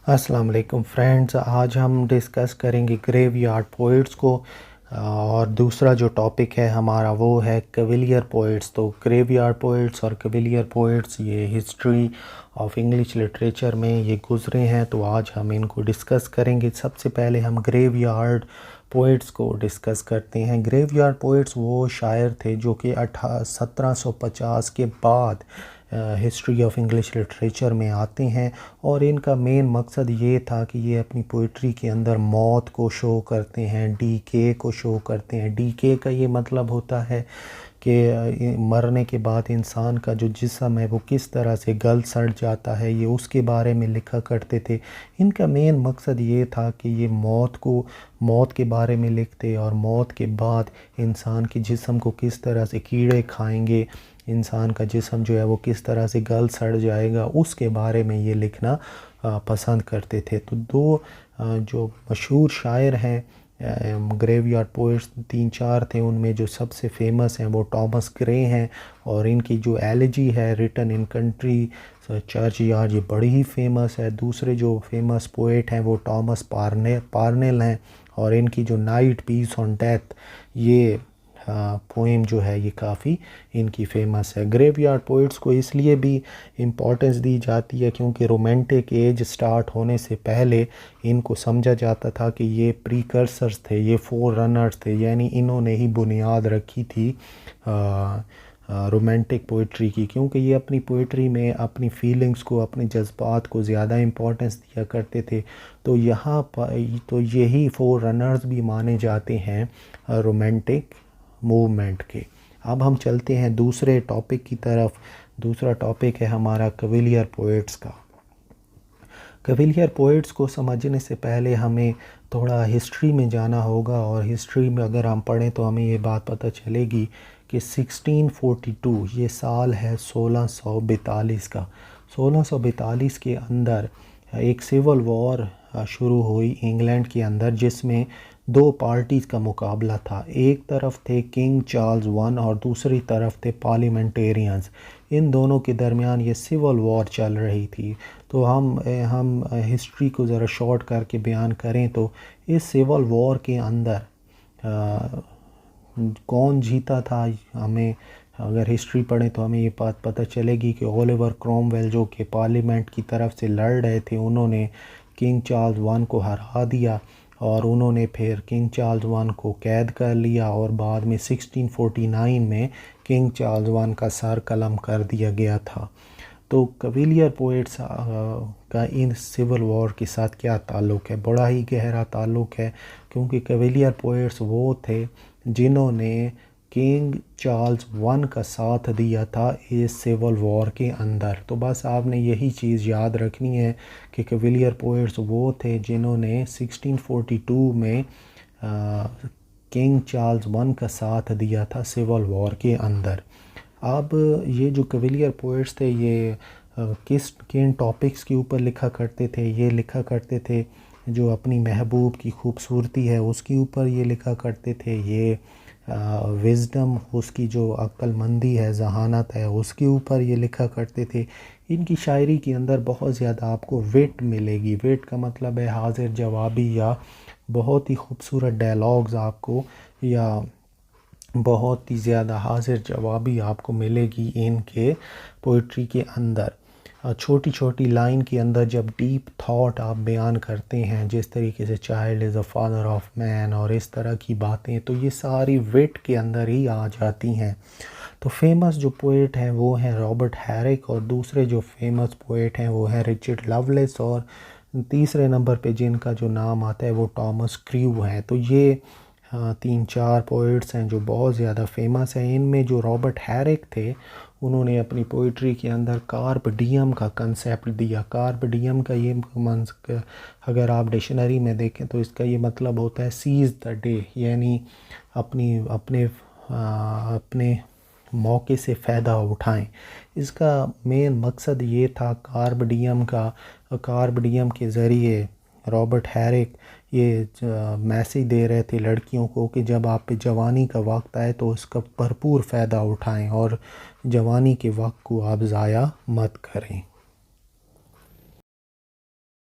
अस्सलाम वालेकुम फ्रेंड्स, आज हम डिस्कस करेंगे ग्रेवयार्ड पोइट्स को। और दूसरा जो टॉपिक है हमारा वो है कविलियर पोइट्स। तो ग्रेवयार्ड पोइट्स और कविलियर पोइट्स ये हिस्ट्री ऑफ इंग्लिश लिटरेचर में ये गुज़रे हैं, तो आज हम इनको डिस्कस करेंगे। सबसे पहले हम ग्रेवयार्ड पोइट्स को डिस्कस करते हैं। ग्रेवयार्ड पोइट्स वो शायर थे जो कि 1750 के बाद हिस्ट्री ऑफ इंग्लिश लिटरेचर में आते हैं, और इनका मेन मकसद ये था कि ये अपनी पोइट्री के अंदर मौत को शो करते हैं, डीके को शो करते हैं। डीके का ये मतलब होता है कि मरने के बाद इंसान का जो जिस्म है वो किस तरह से गल सड़ जाता है, ये उसके बारे में लिखा करते थे। इनका मेन मकसद ये था कि ये मौत के बारे में लिखते, और मौत के बाद इंसान के जिस्म को किस तरह से कीड़े खाएंगे, इंसान का जिस्म जो है वो किस तरह से गल सड़ जाएगा, उसके बारे में ये लिखना पसंद करते थे। तो दो जो मशहूर शायर हैं ग्रेवयार्ड पोइट्स, 3-4 थे, उनमें जो सबसे फेमस हैं वो टॉमस ग्रे हैं, और इनकी जो एलिजी है written in country churchyard, ये बड़ी ही फेमस है। दूसरे जो फेमस पोइट हैं वो टॉमस पार्नेल हैं, और इनकी जो नाइट पीस ऑन डेथ ये पोएम जो है ये काफ़ी इनकी फ़ेमस है। ग्रेवयार्ड पोइट्स को इसलिए भी इम्पोर्टेंस दी जाती है क्योंकि रोमांटिक एज स्टार्ट होने से पहले इनको समझा जाता था कि ये प्रीकर्सर्स थे, ये फोर रनर्स थे, यानी इन्होंने ही बुनियाद रखी थी रोमांटिक पोइट्री की, क्योंकि ये अपनी पोइट्री में अपनी फीलिंग्स को, अपने जज्बात को ज़्यादा इम्पोर्टेंस दिया करते थे। तो यहाँ पर तो यही फोर रनर्स भी माने जाते हैं रोमांटिक मूवमेंट के। अब हम चलते हैं दूसरे टॉपिक की तरफ। दूसरा टॉपिक है हमारा कविलियर पोइट्स का। कविलियर पोइट्स को समझने से पहले हमें थोड़ा हिस्ट्री में जाना होगा, और हिस्ट्री में अगर हम पढ़ें तो हमें ये बात पता चलेगी कि 1642 ये साल है 1642 का। 1642 के अंदर एक सिविल वॉर शुरू हुई इंग्लैंड के अंदर, जिसमें दो पार्टीज़ का मुकाबला था। एक तरफ थे किंग चार्ल्स वन और दूसरी तरफ थे पार्लियामेंटेरियंस। इन दोनों के दरमियान ये सिविल वॉर चल रही थी। तो हम हिस्ट्री को ज़रा शॉर्ट करके बयान करें तो इस सिविल वॉर के अंदर कौन जीता था, हमें अगर हिस्ट्री पढ़ें तो हमें ये बात पता चलेगी कि ओलिवर क्रोमवेल जो कि पार्लियामेंट की तरफ से लड़ रहे थे, उन्होंने किंग चार्ल्स वन को हरा दिया, और उन्होंने फिर किंग चार्ल्स वन को कैद कर लिया, और बाद में 1649 में किंग चार्ल्स वन का सर कलम कर दिया गया था। तो कविलियर पोइट्स का इन सिविल वॉर के साथ क्या ताल्लुक़ है? बड़ा ही गहरा ताल्लुक़ है, क्योंकि कविलियर पोइट्स वो थे जिन्होंने किंग चार्ल्स वन का साथ दिया था इस सिविल वॉर के अंदर। तो बस आपने यही चीज़ याद रखनी है कि कविलियर पोइट्स वो थे जिन्होंने 1642 में किंग चार्ल्स वन का साथ दिया था सिविल वॉर के अंदर। अब ये जो कविलियर पोइट्स थे ये किन टॉपिक्स के ऊपर लिखा करते थे? ये लिखा करते थे जो अपनी महबूब की खूबसूरती है उसके ऊपर ये लिखा करते थे, ये विज़डम, उसकी जो अक्लमंदी है, जहानत है, उसके ऊपर ये लिखा करते थे। इनकी शायरी के अंदर बहुत ज़्यादा आपको विट मिलेगी। विट का मतलब है हाजिर जवाबी, या बहुत ही खूबसूरत डायलॉग्स आपको, या बहुत ही ज़्यादा हाजिर जवाबी आपको मिलेगी इनके पोइट्री के अंदर। छोटी छोटी लाइन के अंदर जब डीप थॉट आप बयान करते हैं, जिस तरीके से child is a father of man और इस तरह की बातें, तो ये सारी विट के अंदर ही आ जाती हैं। तो फेमस जो पोइट हैं वो हैं रॉबर्ट हैरिक, और दूसरे जो फेमस पोइट हैं वो हैं रिचर्ड लवलेस, और तीसरे नंबर पे जिनका जो नाम आता है वो टॉमस क्रू हैं। तो ये 3-4 पोइट्स हैं जो बहुत ज़्यादा फेमस हैं। इनमें जो रॉबर्ट हैरिक थे उन्होंने अपनी पोइट्री के अंदर कार्प डियम का कंसेप्ट दिया। कार्प डियम का ये अगर आप डिक्शनरी में देखें तो इसका ये मतलब होता है सीज़ द डे, यानी अपने मौके से फ़ायदा उठाएं। इसका मेन मकसद ये था कार्प डियम के ज़रिए रॉबर्ट हैरिक ये मैसेज दे रहे थे लड़कियों को कि जब आप पे जवानी का वक्त आए तो उसका भरपूर फ़ायदा उठाएं, और जवानी के वक्त को आप ज़ाया मत करें।